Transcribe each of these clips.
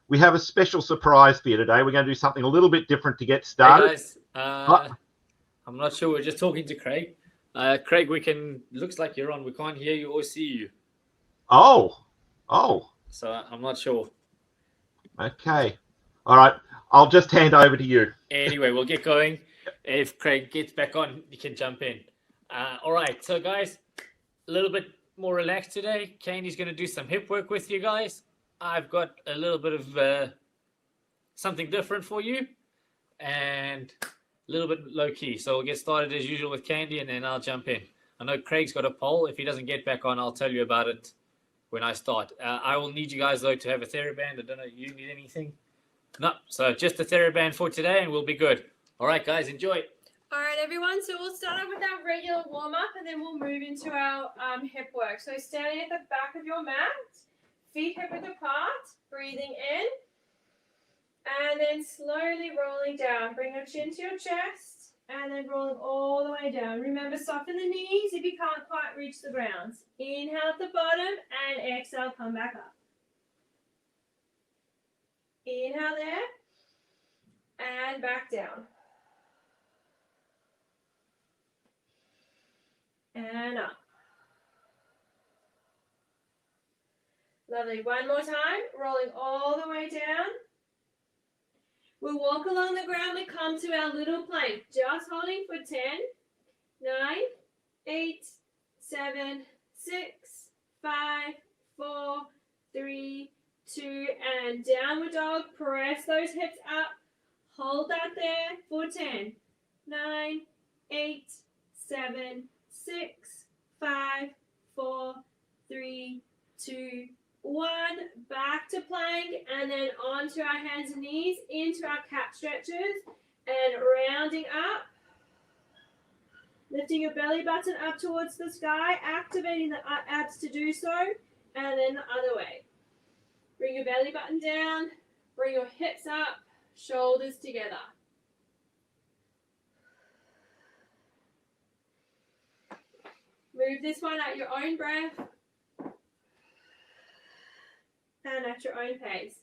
we have a special surprise for you today. We're going to do something a little bit different to get Hey started. guys, I'm not sure. We're just talking to Craig. Craig, looks like you're on. We can't hear you or see you. Oh, So I'm not sure. okay. All right. I'll just hand over to you. Anyway, we'll get going. If Craig gets back on, you can jump in. All right. So guys, a little bit more relaxed today. Kandi's going to do some hip work with you guys. I've got a little bit of something different for you and a little bit low key. So we'll get started as usual with Kandi and then I'll jump in. I know Craig's got a poll. If he doesn't get back on, I'll tell you about it when I start. I will need you guys, though, to have a TheraBand. I don't know, you need anything? No, so just a TheraBand for today and we'll be good. All right, guys, enjoy. All right, everyone, so we'll start off with our regular warm-up and then we'll move into our hip work. So standing at the back of your mat, feet hip-width apart, breathing in, and then slowly rolling down. Bring your chin to your chest, and then rolling all the way down. Remember, soften the knees if you can't quite reach the ground. Inhale at the bottom, and exhale, come back up. Inhale there, and back down. And up. Lovely. One more time, rolling all the way down. We'll walk along the ground and come to our little plank, just holding for 10, 9, 8, 7, 6, 5, 4, 3, 2, and downward dog. Press those hips up. Hold that there for 10, 9, 8, 7, 6, 5, 4, 3, 2, 1. Back to plank and then onto our hands and knees into our cat stretches and rounding up. Lifting your belly button up towards the sky, activating the abs to do so, and then the other way. Bring your belly button down, bring your hips up, shoulders together. Move this one at your own breath and at your own pace.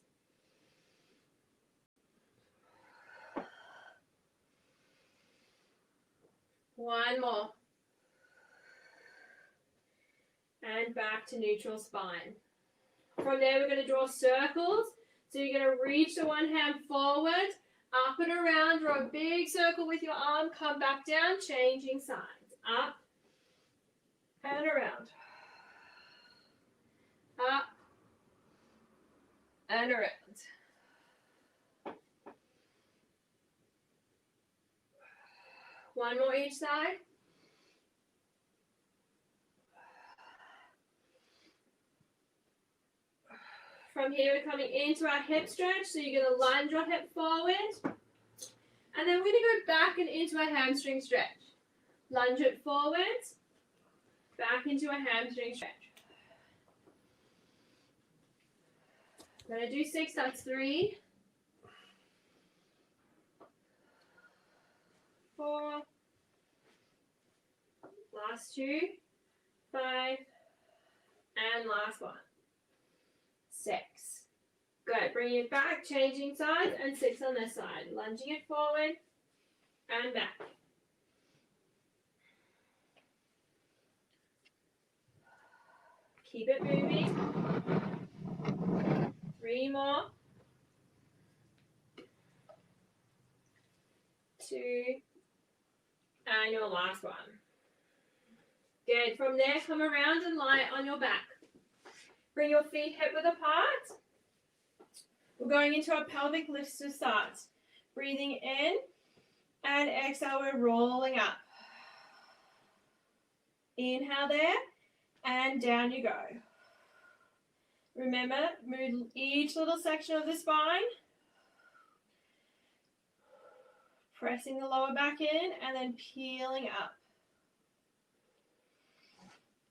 One more. And back to neutral spine. From there, we're going to draw circles. So you're going to reach the one hand forward, up and around, draw a big circle with your arm, come back down, changing sides. Up and around. Up and around. One more each side. From here, we're coming into our hip stretch. So you're going to lunge your hip forward. And then we're going to go back and into a hamstring stretch. Lunge it forward. Back into a hamstring stretch. I'm going to do 6. That's 3. 4. Last 2. 5. And last one. 6. Good. Bring it back, changing sides, and 6 on this side. Lunging it forward and back. Keep it moving. 3 more. 2. And your last one. Good. From there, come around and lie on your back. Bring your feet hip-width apart. We're going into our pelvic lifts to start. Breathing in and exhale, we're rolling up. Inhale there and down you go. Remember, move each little section of the spine. Pressing the lower back in and then peeling up.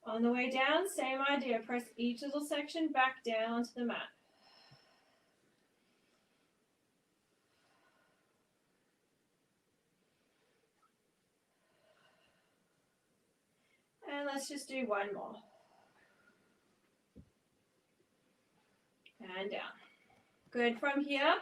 On the way down, same idea. Press each little section back down to the mat. And let's just do one more. And down. Good. From here,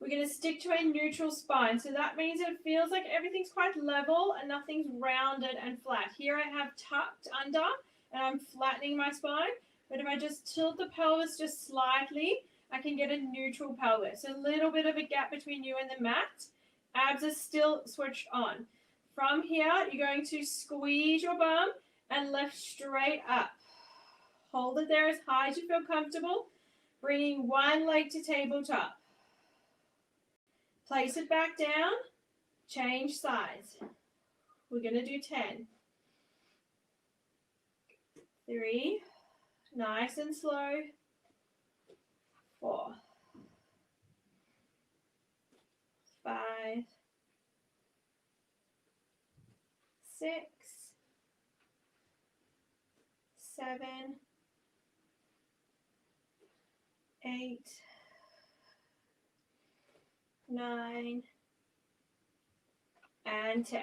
we're going to stick to a neutral spine. So that means it feels like everything's quite level and nothing's rounded and flat. Here I have tucked under and I'm flattening my spine. But if I just tilt the pelvis just slightly, I can get a neutral pelvis. A little bit of a gap between you and the mat. Abs are still switched on. From here, you're going to squeeze your bum and lift straight up. Hold it there as high as you feel comfortable, bringing one leg to tabletop. Place it back down, change sides. We're going to do 10. 3, nice and slow. 4, 5, 6, 7, 8, 9, and 10.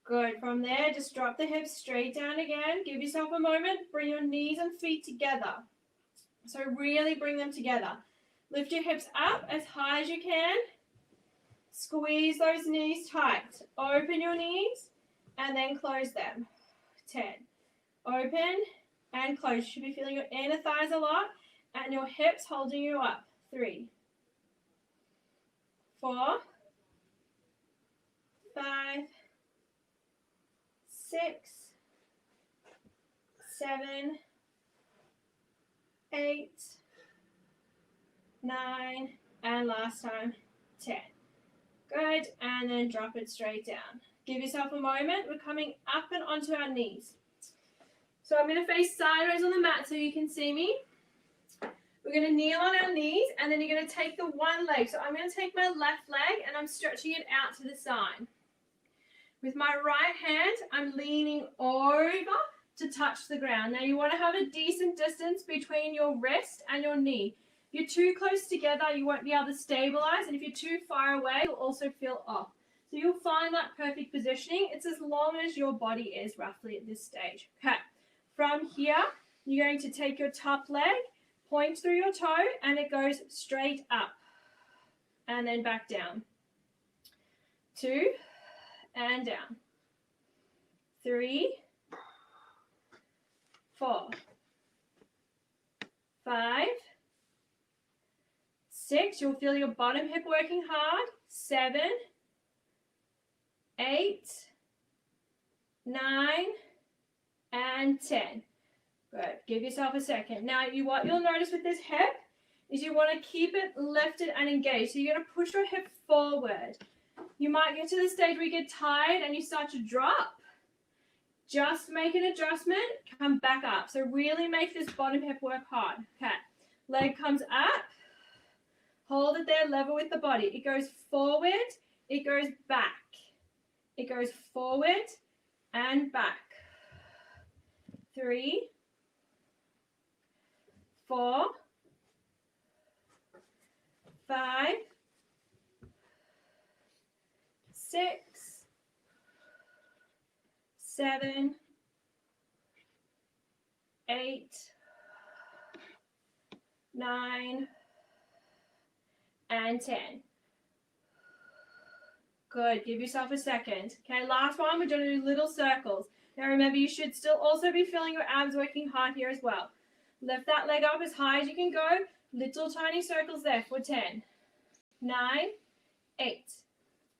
Good. From there, just drop the hips straight down again. Give yourself a moment. Bring your knees and feet together. So really bring them together. Lift your hips up as high as you can. Squeeze those knees tight. Open your knees and then close them. 10. Open and close. You should be feeling your inner thighs a lot and your hips holding you up. 3, 4, 5, 6, 7, 8, 9, and last time, 10. Good, and then drop it straight down. Give yourself a moment. We're coming up and onto our knees. So I'm going to face sideways on the mat so you can see me. We're going to kneel on our knees, and then you're going to take the one leg. So I'm going to take my left leg, and I'm stretching it out to the side. With my right hand, I'm leaning over to touch the ground. Now you want to have a decent distance between your wrist and your knee. If you're too close together, you won't be able to stabilize, and if you're too far away, you'll also feel off. So you'll find that perfect positioning. It's as long as your body is roughly at this stage. Okay, from here, you're going to take your top leg, point through your toe, and it goes straight up, and then back down. 2, and down. 3, 4, 5, 6. You'll feel your bottom hip working hard. 7, 8, 9, and 10. Good. Give yourself a second. Now, what you'll notice with this hip is you want to keep it lifted and engaged. So you're going to push your hip forward. You might get to the stage where you get tired and you start to drop. Just make an adjustment, come back up. So really make this bottom hip work hard. Okay, leg comes up. Hold it there, level with the body. It goes forward, it goes back. It goes forward and back. 3, 4, 5, 6, 7, 8, 9, and 10. Good. Give yourself a second. Okay, last one. We're going to do little circles. Now remember, you should still also be feeling your abs working hard here as well. Lift that leg up as high as you can go. Little tiny circles there for 10, 9, 8,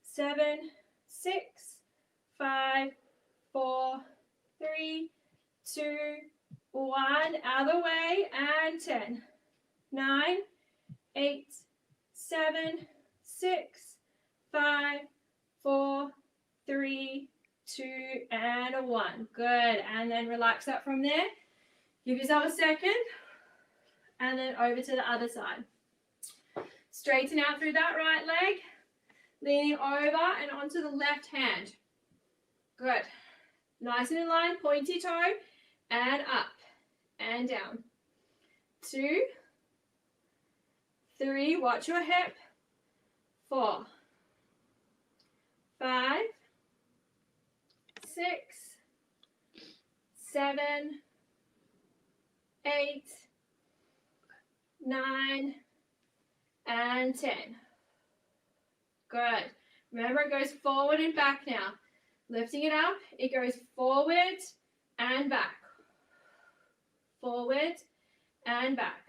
7, 6, 5, 4, 3, 2, 1. Out of the way, and 10, 9, 8, 7, 6, 5, 4, 3, 2, and 1. Good. And then relax up from there. Give yourself a second. And then over to the other side. Straighten out through that right leg. Leaning over and onto the left hand. Good. Nice and in line. Pointy toe. And up. And down. 2, 3. Watch your hip. 4, 5, 6, 7, 8, 9, and 10. Good. Remember, it goes forward and back now. Lifting it up, it goes forward and back. Forward and back.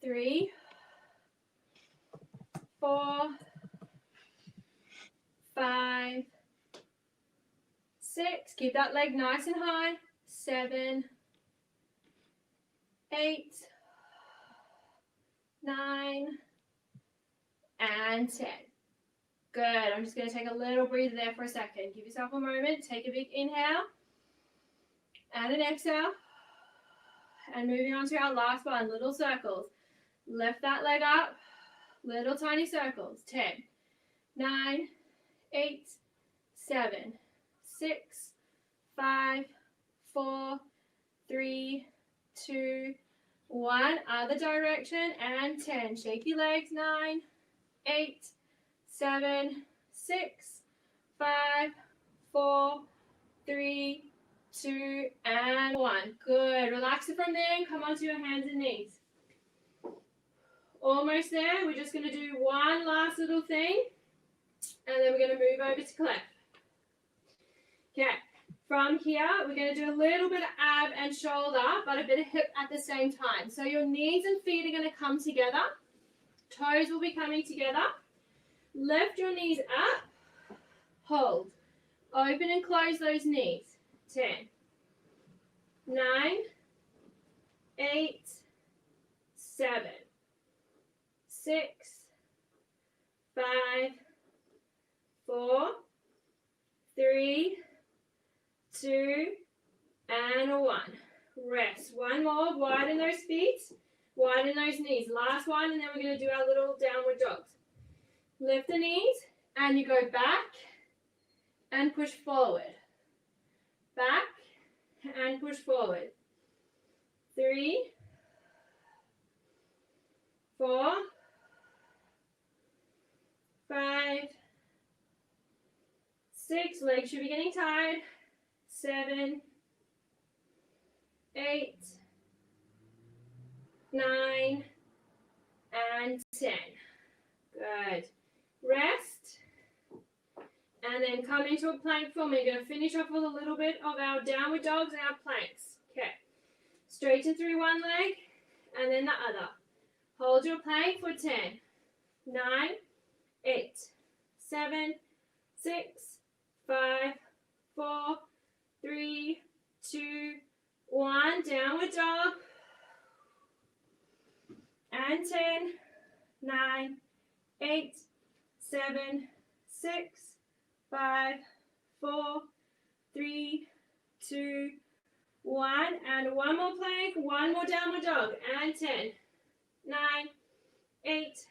3, 4, 5, 6. Keep that leg nice and high. 7, 8, 9, and 10. Good. I'm just going to take a little breather there for a second. Give yourself a moment. Take a big inhale and an exhale. And moving on to our last one, little circles. Lift that leg up. Little tiny circles. 10, 9, 8, 7, 6, 5, 4, 3, 2, 1. Other direction. And 10. Shake your legs. 9, 8, 7, 6, 5, 4, 3, 2, and 1. Good. Relax it from there and come onto your hands and knees. Almost there. We're just going to do one last little thing, and then we're going to move over to Clef. Okay. From here, we're going to do a little bit of ab and shoulder, but a bit of hip at the same time. So your knees and feet are going to come together. Toes will be coming together. Lift your knees up. Hold. Open and close those knees. 10, 9, 8, 7, 6, 5, 4, 3, 2, and 1. Rest. One more. Widen those feet. Widen those knees. Last one, and then we're going to do our little downward dogs. Lift the knees, and you go back and push forward. Back and push forward. 3, 4, 5, 6. Legs should be getting tired. 7, 8, 9, and 10. Good. Rest. And then come into a plank form. We're going to finish off with a little bit of our downward dogs and our planks. Okay. Straighten through one leg and then the other. Hold your plank for 10, 9, 8, 7, 6, 5, 4, 3, 2, 1. Downward dog. And 10, 9, 8, 7, 6, 5, 4, 3, 2, 1. And one more plank, one more downward dog. And 10, 9, 8,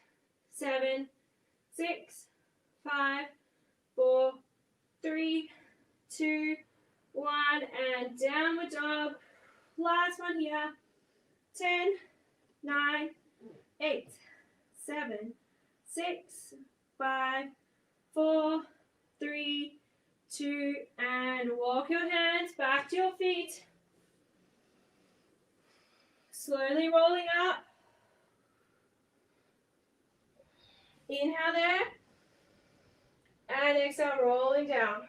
7, 6, 5, 4, 3, 2, 1. And downward dog. Last one here. 10, 9, 8, 7, 6, 5, 4, 3, 2, and walk your hands back to your feet. Slowly rolling up. Inhale there. And exhale, rolling down.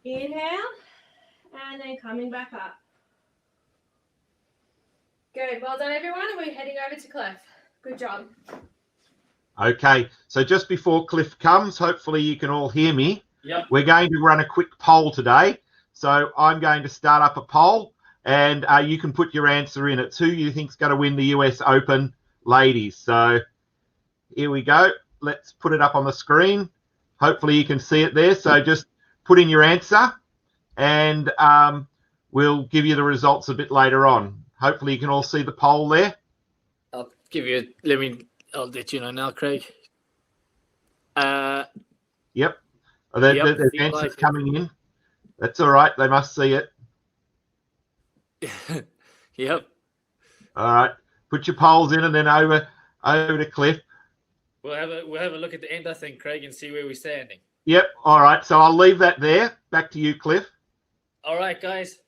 Inhale. And then coming back up. Good. Well done, everyone. And we're heading over to Cliff. Good job. Okay, so just before Cliff comes, hopefully you can all hear me. Yep. We're going to run a quick poll today. So I'm going to start up a poll, and you can put your answer in. It's who you think's going to win the US Open ladies. So here we go. Let's put it up on the screen. Hopefully you can see it there. So just put in your answer, and we'll give you the results a bit later on. Hopefully you can all see the poll there. I'll let you know now, Craig. Yep. The answer's coming in. That's all right. They must see it. Yep. All right. Put your polls in, and then over to Cliff. We'll have a look at the end, I think, Craig, and see where we're standing. Yep. All right. So I'll leave that there. Back to you, Cliff. All right, guys.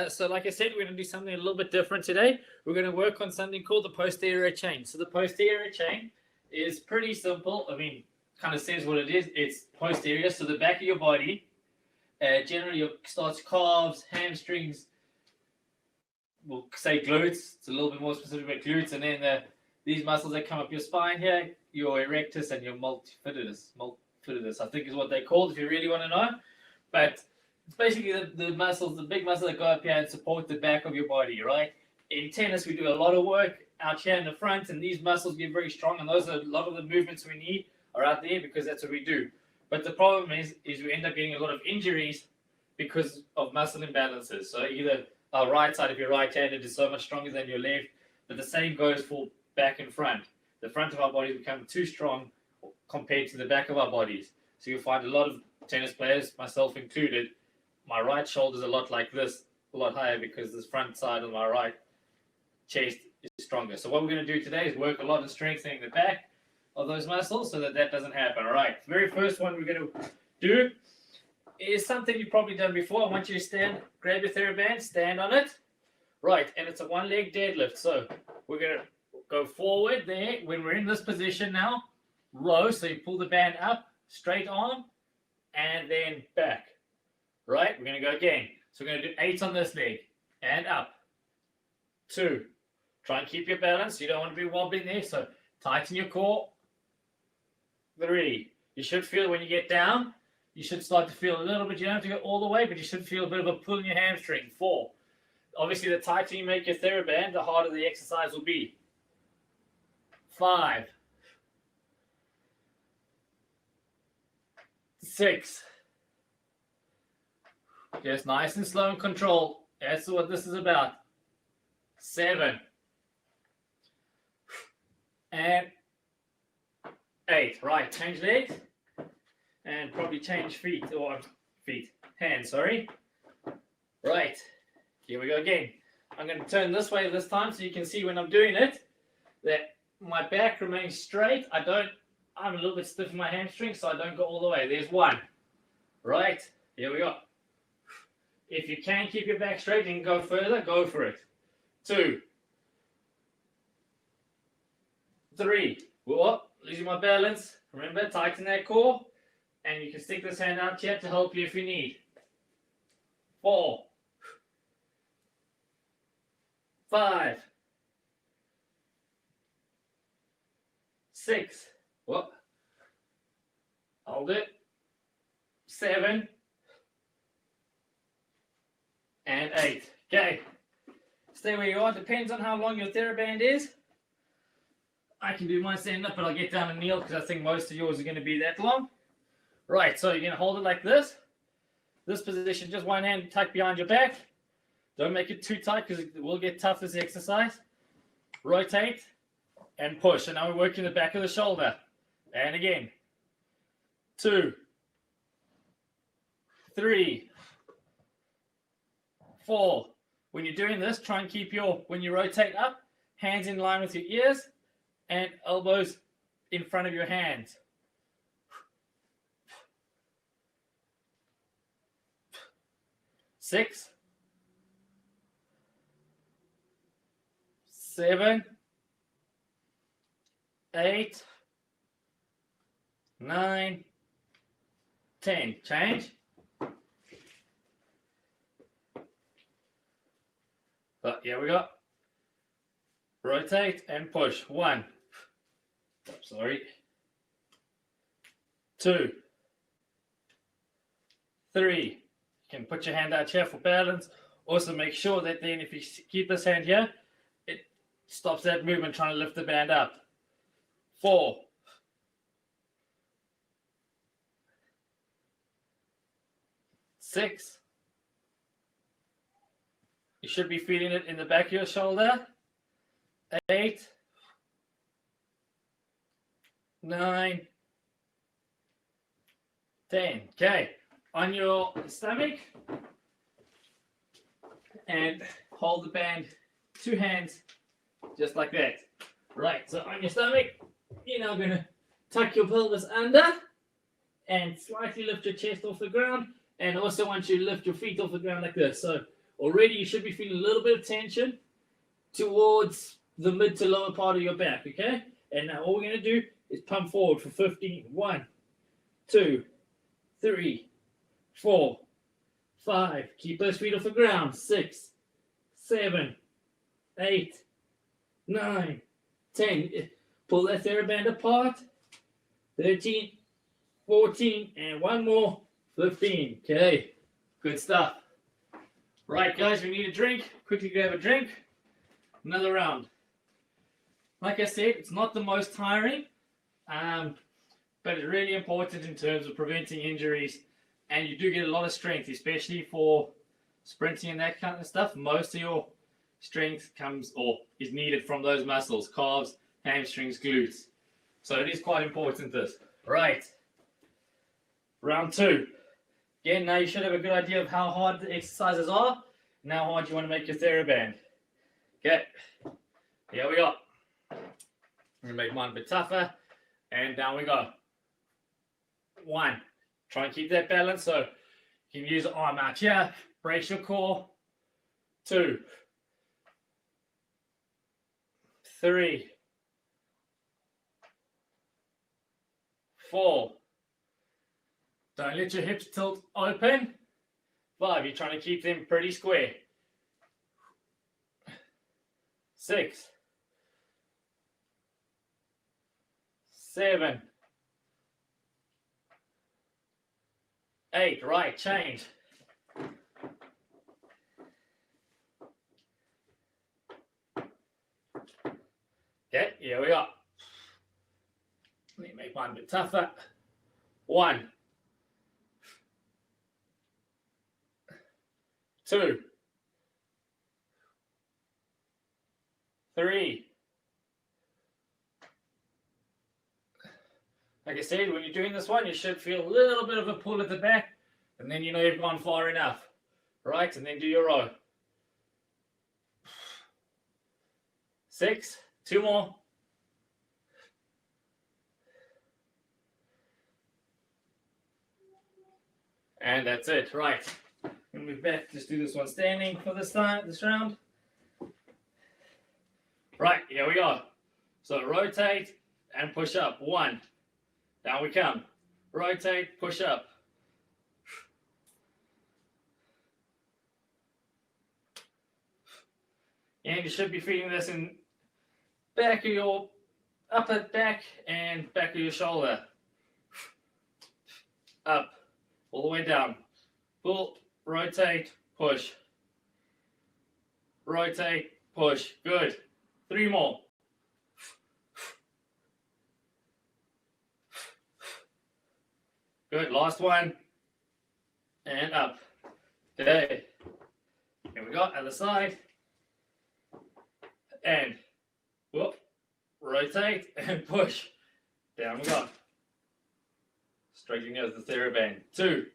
So like I said, we're going to do something a little bit different today. We're going to work on something called the posterior chain. So the posterior chain is pretty simple. I mean, kind of says what it is. It's posterior, so the back of your body. Generally, it starts calves, hamstrings, we'll say glutes. It's a little bit more specific about glutes. And then these muscles that come up your spine here, your erectus and your multifidus. Multifidus, I think is what they're called if you really want to know. But it's basically the muscles, the big muscles that go up here and support the back of your body, right? In tennis, we do a lot of work out here in the front, and these muscles get very strong, and those are a lot of the movements we need are out there because that's what we do. But the problem is we end up getting a lot of injuries because of muscle imbalances. So either our right side, if you're right-handed, is so much stronger than your left, but the same goes for back and front. The front of our bodies become too strong compared to the back of our bodies. So you'll find a lot of tennis players, myself included, my right shoulder is a lot like this, a lot higher because this front side of my right chest is stronger. So what we're going to do today is work a lot on strengthening the back of those muscles so that doesn't happen. All right, the very first one we're going to do is something you've probably done before. I want you to stand, grab your TheraBand, stand on it. Right, and it's a one-leg deadlift. So we're going to go forward there. When we're in this position now, row, so you pull the band up, straight arm, and then back. Right, we're going to go again. So we're going to do 8 on this leg, and up. 2. Try and keep your balance. You don't want to be wobbling there, so tighten your core. 3. You should feel when you get down, you should start to feel a little bit. You don't have to go all the way, but you should feel a bit of a pull in your hamstring. 4. Obviously, the tighter you make your TheraBand, the harder the exercise will be. 5. 6. Just nice and slow and control. That's what this is about. 7. And 8. Right, change legs. And probably change hands, sorry. Right, here we go again. I'm going to turn this way this time so you can see when I'm doing it that my back remains straight. I'm a little bit stiff in my hamstring, so I don't go all the way. There's 1. Right, here we go. If you can keep your back straight and go further, go for it. 2. 3. Whoop, losing my balance. Remember, tighten that core. And you can stick this hand out here to help you if you need. 4. 5. 6. Whoop. Hold it. 7. And 8. Okay. Stay where you are. Depends on how long your TheraBand is. I can do mine stand up, but I'll get down and kneel because I think most of yours are going to be that long. Right, so you're going to hold it like this. This position, just one hand tucked behind your back. Don't make it too tight because it will get tough this exercise. Rotate and push. And now we're working the back of the shoulder. And again. 2. 3. 4. When you're doing this, try and keep when you rotate up, hands in line with your ears and elbows in front of your hands. 6. 7. 8. 9. 10. Change. But here we go. Rotate and push. 1. Sorry. 2. 3. You can put your hand out here for balance. Also make sure that then if you keep this hand here, it stops that movement trying to lift the band up. 4. 6. You should be feeling it in the back of your shoulder. 8. 9. 10. Okay. On your stomach. And hold the band. 2 hands. Just like that. Right. So on your stomach, you're now going to tuck your pelvis under. And slightly lift your chest off the ground. And also want you to lift your feet off the ground like this. So already you should be feeling a little bit of tension towards the mid to lower part of your back, okay? And now all we're going to do is pump forward for 15. 1, 2, 3, 4, 5. Keep those feet off the ground. 6, 7, 8, 9, 10. Pull that TheraBand apart. 13, 14, and one more. 15. Okay, good stuff. Right, guys, we need a drink. Quickly grab a drink. Another round. Like I said, it's not the most tiring, but it's really important in terms of preventing injuries, and you do get a lot of strength, especially for sprinting and that kind of stuff. Most of your strength comes or is needed from those muscles, calves, hamstrings, glutes. So it is quite important, this. Right. Round 2. Again, now you should have a good idea of how hard the exercises are and how hard you want to make your TheraBand. Okay, here we go. I'm going to make mine a bit tougher, and down we go. 1, try and keep that balance so you can use the arm out here, brace your core. 2, 3, 4. Don't let your hips tilt open. 5, you're trying to keep them pretty square. 6, 7, 8. Right, change. Okay, here we go. Let me make mine a bit tougher. 1, 2, 3. Like I said, when you're doing this one, you should feel a little bit of a pull at the back, and then you know you've gone far enough. Right, and then do your row. 6, 2 more. And that's it. Right. We'll move back. Just do this one standing for this round. Right, here we go. So rotate and push up. 1. Down we come. Rotate, push up. And you should be feeling this in back of your upper back and back of your shoulder. Up, all the way down. Pull, rotate, push. Rotate, push. Good. 3 more. Good. Last one. And up. Okay. Here we go. Other side. And whoop. Rotate and push. Down we go. Straightening out the TheraBand. 2.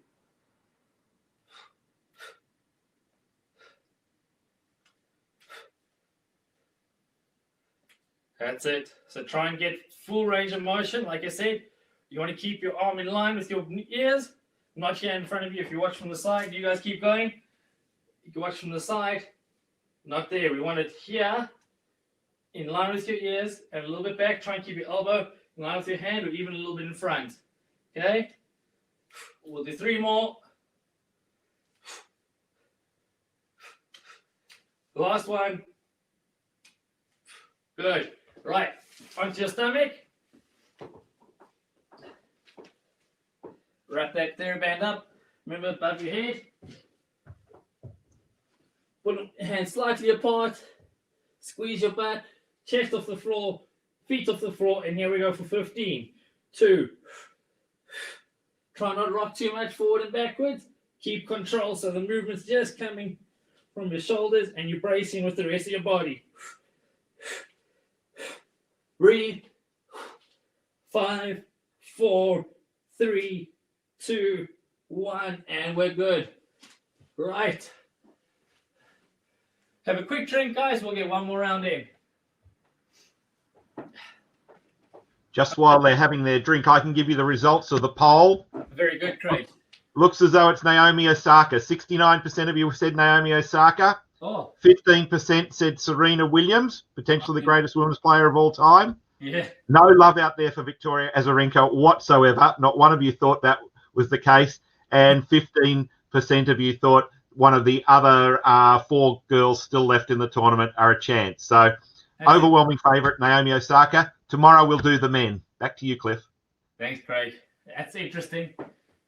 That's it. So try and get full range of motion. Like I said, you want to keep your arm in line with your ears. Not here in front of you. If you watch from the side, you guys keep going. You can watch from the side. Not there. We want it here, in line with your ears, and a little bit back. Try and keep your elbow in line with your hand, or even a little bit in front. Okay? We'll do 3 more. Last one. Good. Right. Onto your stomach. Wrap that TheraBand up. Remember, above your head. Put your hands slightly apart. Squeeze your butt. Chest off the floor. Feet off the floor. And here we go for 15. 2. Try not to rock too much forward and backwards. Keep control so the movement's just coming from your shoulders and you're bracing with the rest of your body. Breathe. 5, 4, 3, 2, 1, and we're good. Right. Have a quick drink, guys. We'll get one more round in. Just while they're having their drink, I can give you the results of the poll. Very good, Craig. Looks as though it's Naomi Osaka. 69% of you said Naomi Osaka. Oh, 15% said Serena Williams, potentially the greatest women's player of all time. yeah. No love out there for Victoria Azarenka whatsoever. Not one of you thought that was the case. And 15% of you thought one of the other 4 girls still left in the tournament are a chance. So overwhelming favourite, Naomi Osaka. Tomorrow we'll do the men. Back to you, Cliff. Thanks, Craig. That's interesting.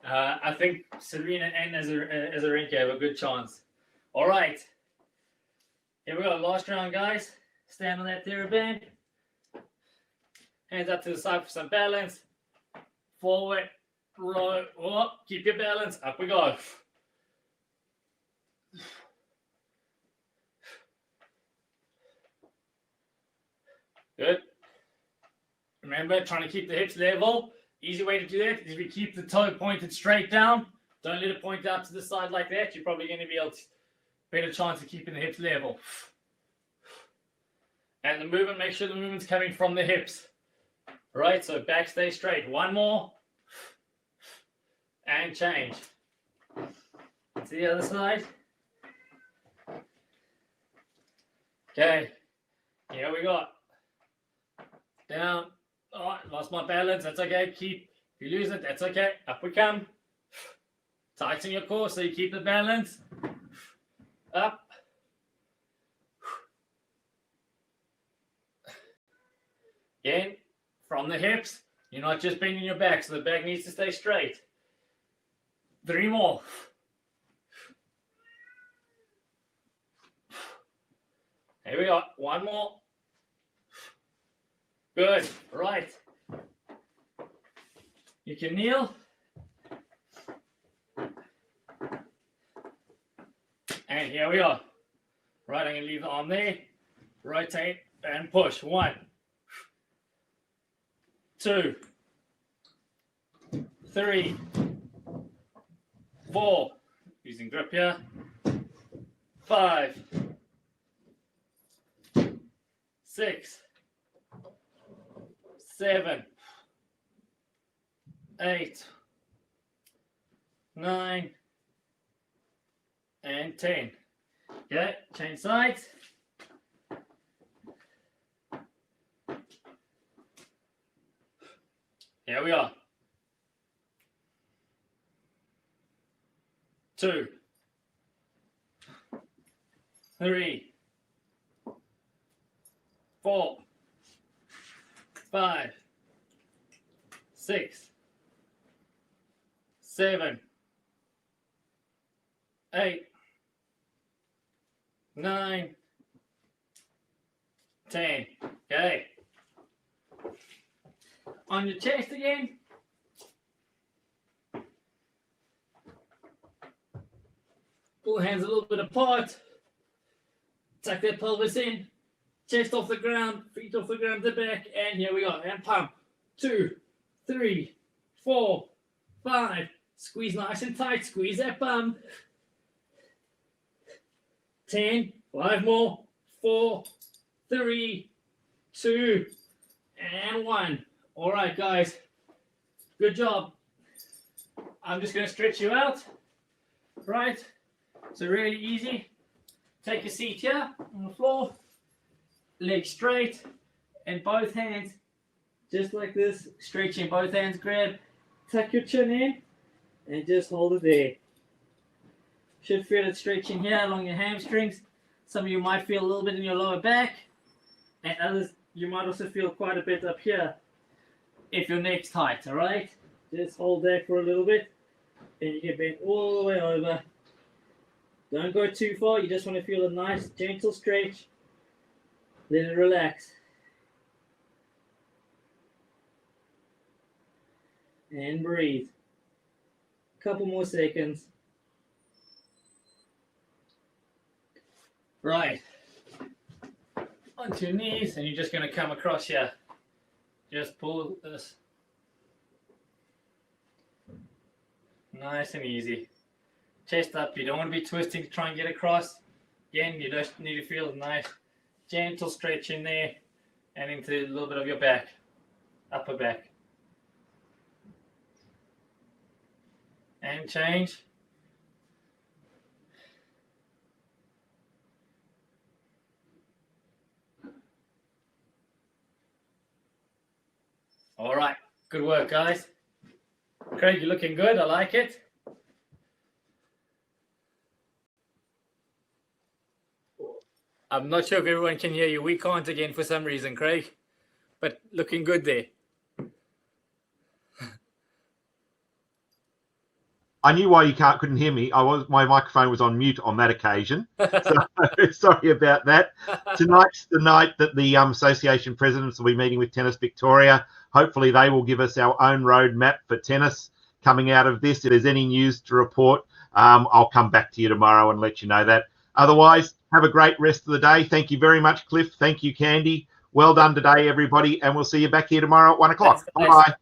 I think Serena and Azarenka have a good chance. All right. Here we go. Last round, guys. Stand on that TheraBand. Hands up to the side for some balance. Forward. Row. Oh, keep your balance. Up we go. Good. Remember, trying to keep the hips level. Easy way to do that is we keep the toe pointed straight down. Don't let it point out to the side like that. You're probably going to be able to better chance of keeping the hips level. And the movement, make sure the movement's coming from the hips. All right, so back stay straight. One more. And change. To the other side. Okay, here we go. Down. Oh, lost my balance. That's okay. Keep. If you lose it, that's okay. Up we come. Tighten your core so you keep the balance. Up. Again, from the hips. You're not just bending your back, so the back needs to stay straight. 3 more. Here we go. 1 more. Good. Right. You can kneel. And here we go. Right, I'm going to leave the arm there. Rotate and push. 1, 2, 3, 4. Using grip here. 5, 6, 7, 8, 9, and 10. Okay, change sides. Here we are. 2, 3, 4, 5, 6, 7, 8, 9, 10. Okay. On your chest again. Pull the hands a little bit apart. Tuck that pelvis in. Chest off the ground, feet off the ground, the back, and here we go. And pump. 2, 3, 4, 5. Squeeze nice and tight. Squeeze that bum. 10. 5 more. 4, 3, 2, and 1. All right, guys. Good job. I'm just going to stretch you out. Right. So really easy. Take a seat here on the floor. Legs straight and both hands just like this, stretching both hands, grab, tuck your chin in and just hold it there. Should feel it stretching here along your hamstrings. Some of you might feel a little bit in your lower back and others you might also feel quite a bit up here if your neck's tight. All right, just hold that for a little bit and you can bend all the way over. Don't go too far, you just want to feel a nice gentle stretch. Let it relax. And breathe. Couple more seconds. Right. Onto your knees, and you're just going to come across here. Just pull this. Nice and easy. Chest up. You don't want to be twisting to try and get across. Again, you just need to feel nice. Gentle stretch in there and into a little bit of your back, upper back. And change. All right. Good work, guys. Craig, you're looking good. I like it. I'm not sure if everyone can hear you. We can't again for some reason, Craig. But looking good there. I knew why you couldn't hear me. My microphone was on mute on that occasion. So sorry about that. Tonight's the night that the association presidents will be meeting with Tennis Victoria. Hopefully they will give us our own roadmap for tennis coming out of this. If there's any news to report, I'll come back to you tomorrow and let you know that. Otherwise, have a great rest of the day. Thank you very much, Cliff. Thank you, Kandi. Well done today, everybody. And we'll see you back here tomorrow at 1 o'clock. Bye-bye.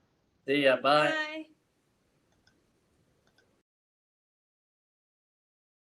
See ya. Bye. Bye.